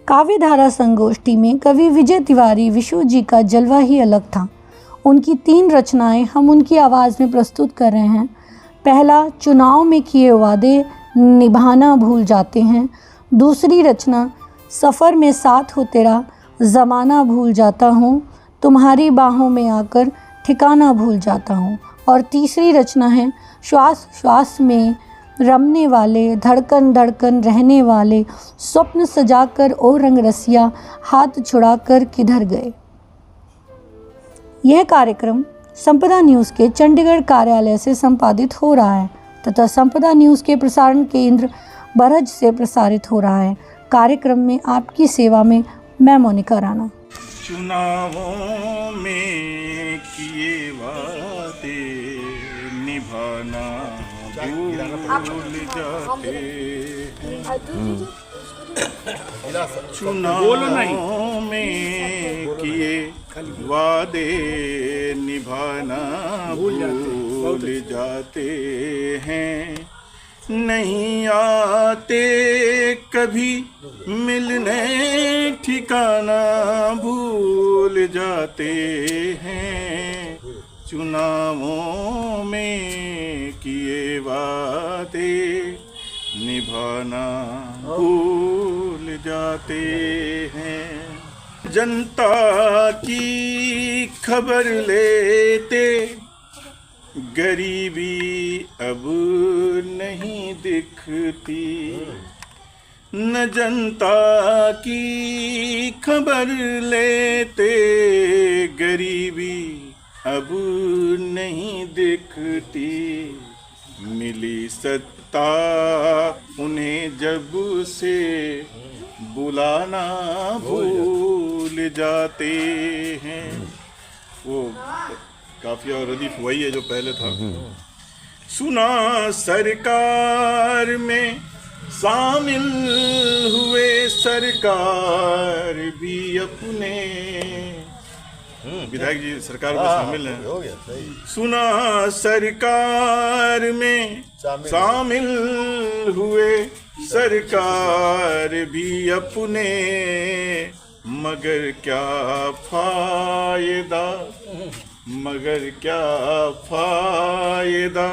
काव्यधारा संगोष्ठी में कवि विजय तिवारी विशु जी का जलवा ही अलग था। उनकी 3 रचनाएं हम उनकी आवाज़ में प्रस्तुत कर रहे हैं। पहला, चुनाव में किए वादे निभाना भूल जाते हैं। दूसरी रचना, सफ़र में साथ हो तेरा ज़माना भूल जाता हूँ, तुम्हारी बाहों में आकर ठिकाना भूल जाता हूँ। और तीसरी रचना है, श्वास श्वास में रमने वाले, धड़कन धड़कन रहने वाले, स्वप्न सजाकर ओ रंग रसिया, हाथ छुड़ाकर किधर गए। यह कार्यक्रम संपदा न्यूज़ के चंडीगढ़ कार्यालय से संपादित हो रहा है तथा संपदा न्यूज़ के प्रसारण केंद्र बरहज से प्रसारित हो रहा है। कार्यक्रम में आपकी सेवा में मैं मोनिका राणा। चुनावों में किए वादे निभाना भूल जाते हैं। चुनावों में किए वादे निभाना भूल जाते हैं। नहीं आते कभी मिलने ठिकाना भूल जाते हैं। चुनावों में किए वादे निभाना भूल जाते हैं। जनता की खबर लेते गरीबी अब नहीं दिखती। न जनता की खबर लेते गरीबी अब नहीं दिखती। मिली सत्ता उन्हें जब से बुलाना भूल जाते हैं। वो काफिया और रदीफ वही है जो पहले था। सुना सरकार में शामिल हुए सरकार भी अपने, विधायक जी सरकार में शामिल हैं। सुना सरकार में शामिल हुए सरकार भी अपने, मगर क्या फायदा, मगर क्या फायदा,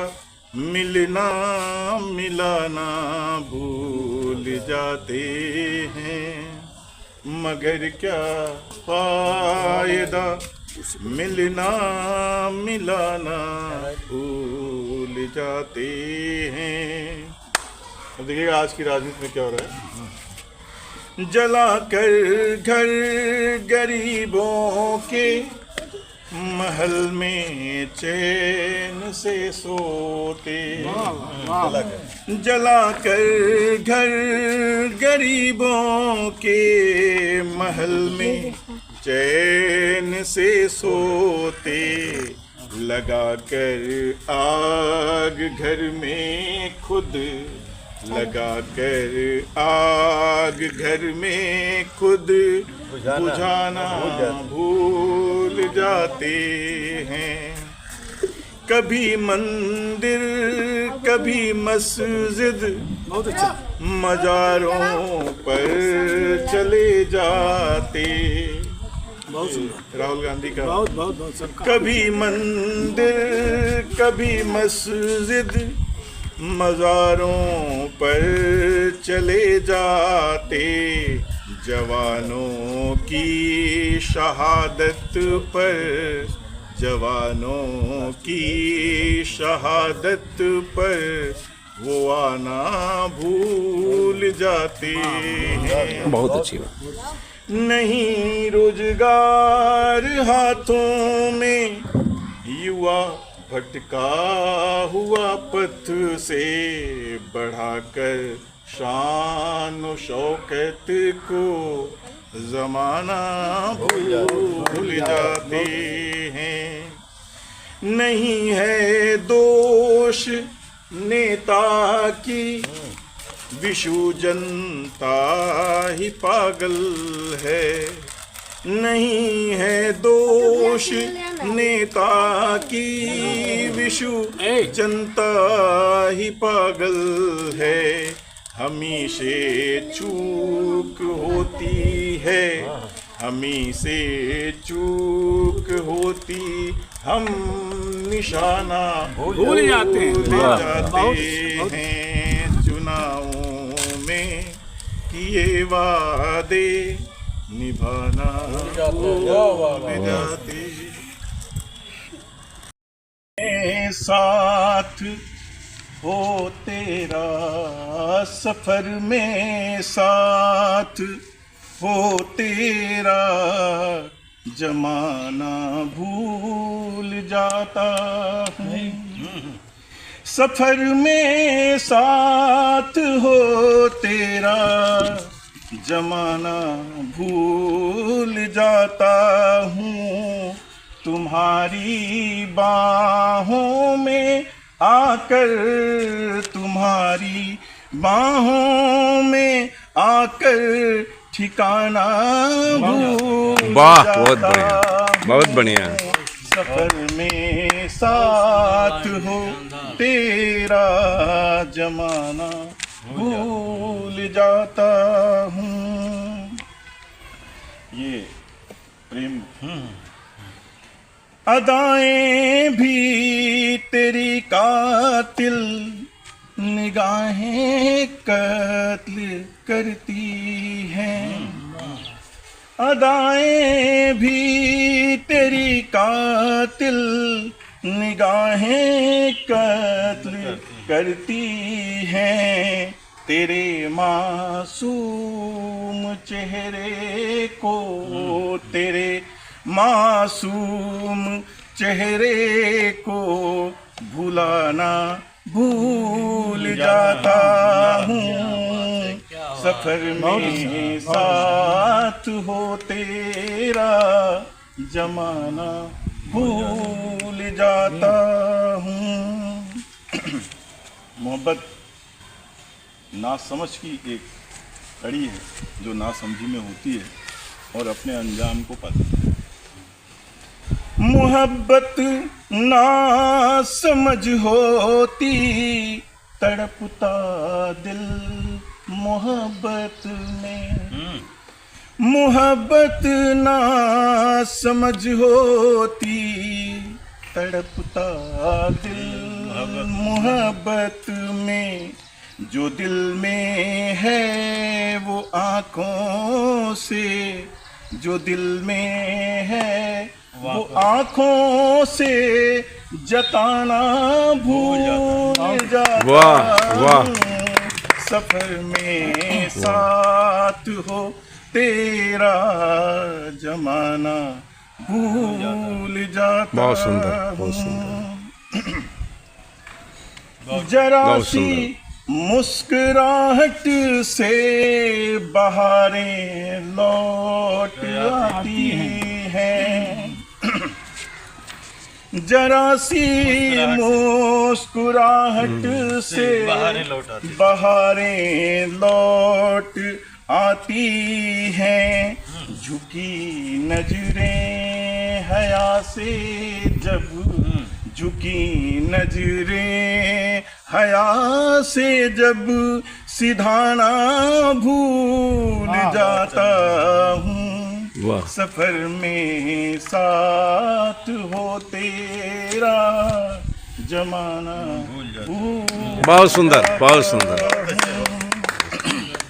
मिलना मिलाना भूल जाते हैं। मगर क्या फायदा, मिलना मिलाना भूल जाते हैं। अब देखिएगा आज की राजनीति में क्या हो रहा है। जलाकर घर गरीबों के, महल में चैन से सोते। जलाकर घर गरीबों के, महल में चैन से सोते। लगाकर आग घर में खुद, लगाकर आग घर में खुद बुझाना भूल जाते हैं। कभी मंदिर कभी मस्जिद, मज़ारों पर चले जाते। राहुल गांधी का कभी मंदिर कभी मस्जिद, मज़ारों पर चले जाते। जवानों की शहादत पर, जवानों की शहादत पर वो आना भूल जाते हैं। बहुत अच्छी बात। नहीं रोजगार हाथों में, युवा भटका हुआ पथ से, बढ़ाकर शान और शौकत को ज़माना भूल जाते हैं। नहीं है दोष नेता की, विशु जनता ही पागल है। नहीं है दोष नेता की, विशु जनता ही पागल है। हमी से चूक होती है, हमी से चूक होती, हम निशाना भूल जाते हैं। चुनावों में किए वादे निभाना भूल जाते। साथ हो तेरा सफर में, साथ हो तेरा जमाना भूल जाता हूँ। सफर में साथ हो तेरा जमाना भूल जाता हूँ। तुम्हारी बाहों में आकर, तुम्हारी बाहों में आकर ठिकाना भूल जाता हूँ। बहुत बढ़िया। सफर में साथ हो तेरा जमाना भूल जाता हूँ। ये प्रेम। अदाएं भी तेरी कातिल, निगाहें कत्ल करती हैं। अदाएं भी तेरी कातिल, निगाहें कत्ल करती हैं। तेरे मासूम चेहरे को, तेरे मासूम चेहरे को भुलाना भूल जाता हूँ। सफर में साथ हो तेरा जमाना भूल जाता हूँ। मोहब्बत नासमझ की एक कड़ी है जो नासमझी में होती है और अपने अंजाम को पाती है। मोहब्बत नासमझ होती, तड़पता दिल मोहब्बत में। मोहब्बत नासमझ होती, तड़पता दिल मोहब्बत में। जो दिल में है वो आँखों से, जो दिल में है वो आँखों से जताना भूल जाता हूँ। सफर में साथ हो तेरा जमाना भूल जाता। बहुत सुंदर, बहुत सुंदर। जरा सी मुस्कुराहट से बहारें लौट आती हैं। जरा सी मुस्कुराहट से बहारें लौट आती हैं। झुकी नजरें हया से जब, झुकी नजरें हया से जब सिधाना भूल जाता हूँ। सफर में साथ हो तेरा जमाना भूल। बहुत सुंदर, बहुत सुंदर।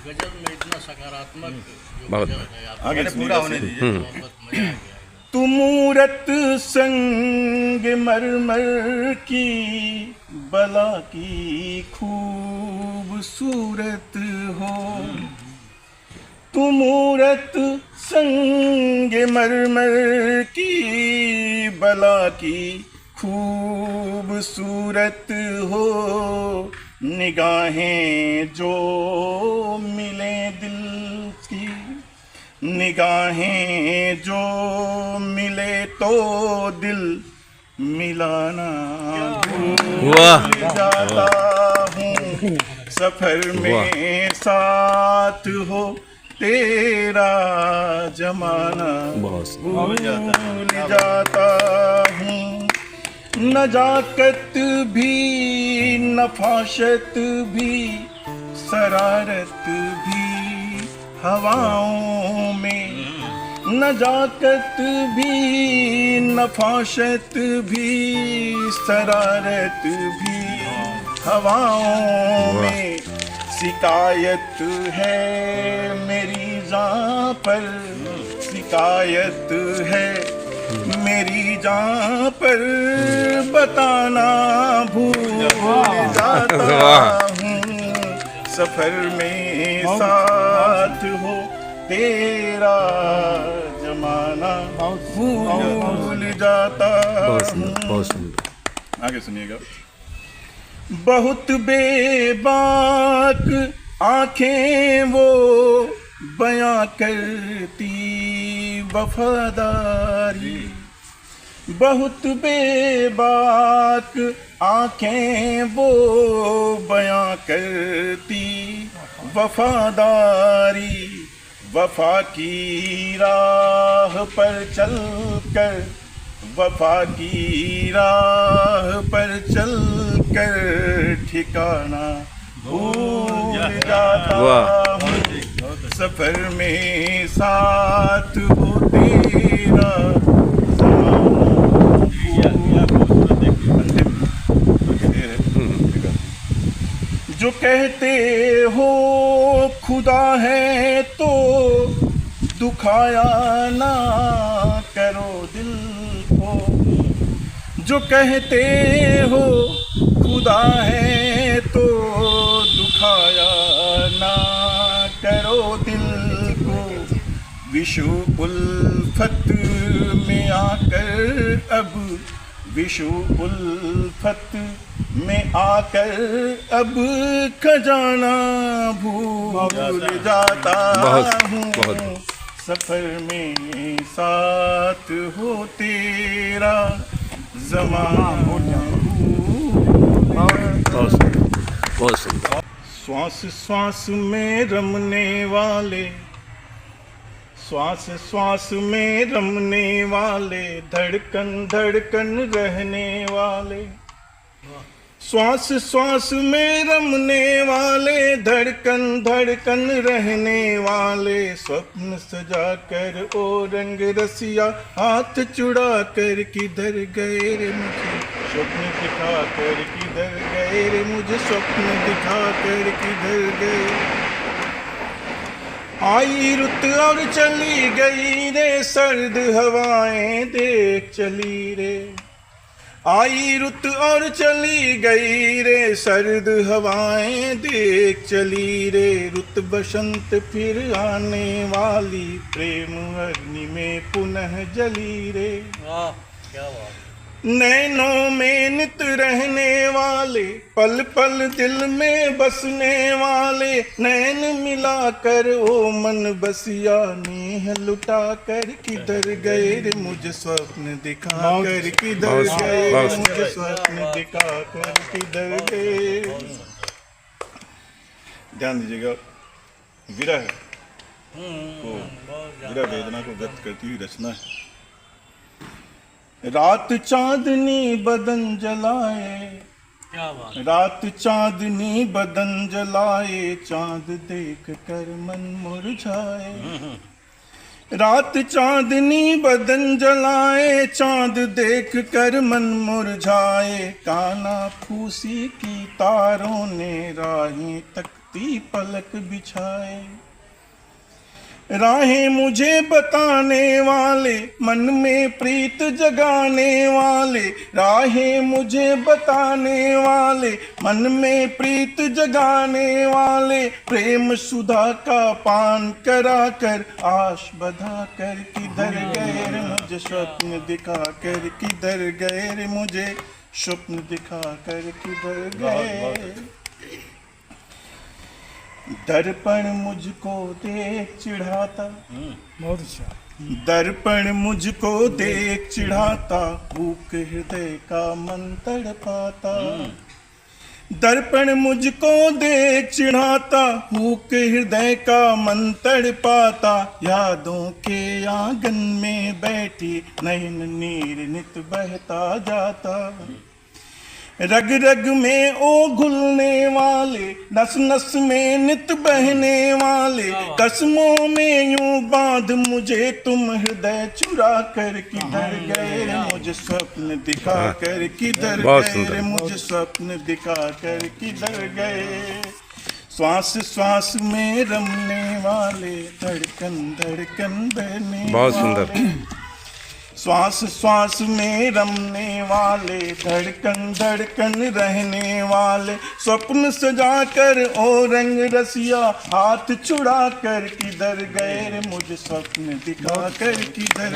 गजल में इतना सकारात्मक बहुत आगे पूरा होने दीजिए। तू मूरत संग मरमर की, बला की खूबसूरत हो। तू मूरत संग मरमर की, बला की खूबसूरत हो। निगाहें जो मिले दिल की, निगाहें जो मिले तो दिल मिलाना भूल जाता हूँ। सफर में साथ हो तेरा जमाना भूल जाता हूँ। नजाकत भी नफाशत भी शरारत भी हवाओं में, नजाकत भी नफाशत भी, शरारत भी हवाओं में। शिकायत है मेरी जान पर, शिकायत है मेरी जान पर, बताना भूल जाता हूँ। सफर में साथ हो तेरा जमाना भूल जाता बहुत हूँ। सुंदर, बहुत सुंदर। आगे सुनिएगा। बहुत बेबाक आंखें वो बयां करती वफादारी, बहुत बेबाक आंखें वो बयां करती वफादारी। वफा की राह पर चलकर, वफा की राह पर चलकर, ठिकाना भूल जाता हूँ। सफर में साथ हो तेरा जो कहते हो खुदा है तो दुखाया ना करो दिल को, जो कहते हो खुदा है तो दुखाया ना करो दिल को। विशु उल्फत में आकर अब, विशु उल्फत में आकर अब, खजाना भूल जाता हूँ। सफर में साथ हो तेरा ज़माना बहुत सुंदर। श्वास श्वास में रमने वाले, श्वास श्वास में रमने वाले, धड़कन धड़कन रहने वाले, श्वास श्वास में रमने वाले, धड़कन धड़कन रहने वाले। स्वप्न सजा कर ओ रंग रसिया, हाथ चुड़ा कर किधर गए रे मुझे, स्वप्न दिखा कर किधर गए रे मुझे, स्वप्न दिखा कर किधर गए। आई रुत और चली गई रे, सर्द हवाएं देख चली रे। आई रुत और चली गई रे, सर्द हवाएं देख चली रे। रुत बसंत फिर आने वाली, प्रेम अग्नि में पुनः जली रे। वाह क्या बात। नैनों में नित रहने वाले, पल पल दिल में बसने वाले। नैन मिलाकर ओ मन बसिया, नेह लुटा कर किधर गए रे मुझे, स्वप्न दिखा कर किधर गए रे मुझे, स्वप्न दिखा कर किधर गए। ध्यान दीजिएगा, विरह को, विरह वेदना को व्यक्त करती हुई रचना है। रात चांदनी बदन जलाए, क्या बात। रात चांदनी बदन जलाए, चांद देख कर मन मुरझाए। रात चांदनी बदन जलाए, चांद देख कर मन मुरझाए। काना फूसी की तारों ने राहें तकती पलक बिछाए। राहें मुझे बताने वाले, मन में प्रीत जगाने वाले। राहें मुझे बताने वाले, मन में प्रीत जगाने वाले। प्रेम सुधा का पान करा कर, आश बधा कर किधर गए रे मुझे, स्वप्न दिखा कर किधर गए रे मुझे, स्वप्न दिखा कर किधर गए। दर्पण मुझको देख चिढ़ाता, बहुत अच्छा। दर्पण मुझको देख चिढ़ाता, भूख हृदय का मन तड़पाता। दर्पण मुझको देख चिढ़ाता, भूख हृदय का मन तड़पाता। यादों के आंगन में बैठी, नैन नीर नित बहता जाता। रग रग में ओ घुलने वाले, नस नस में नित बहने वाले, कसमों में यूं बांध मुझे तुम हृदय चुरा कर किधर गए रे मुझे स्वप्न दिखा कर किधर बहुत गए सुंदर। रे मुझे स्वप्न दिखा कर किधर गए। श्वास श्वास में रमने वाले, धड़कन धड़कन बहने बहुत सुंदर। वाले। श्वास श्वास में रमने वाले, धड़कन धड़कन रहने वाले, स्वप्न सजा कर ओ रंग रसिया, हाथ छुड़ा कर किधर गए रे मुझे स्वप्न दिखा कर किधर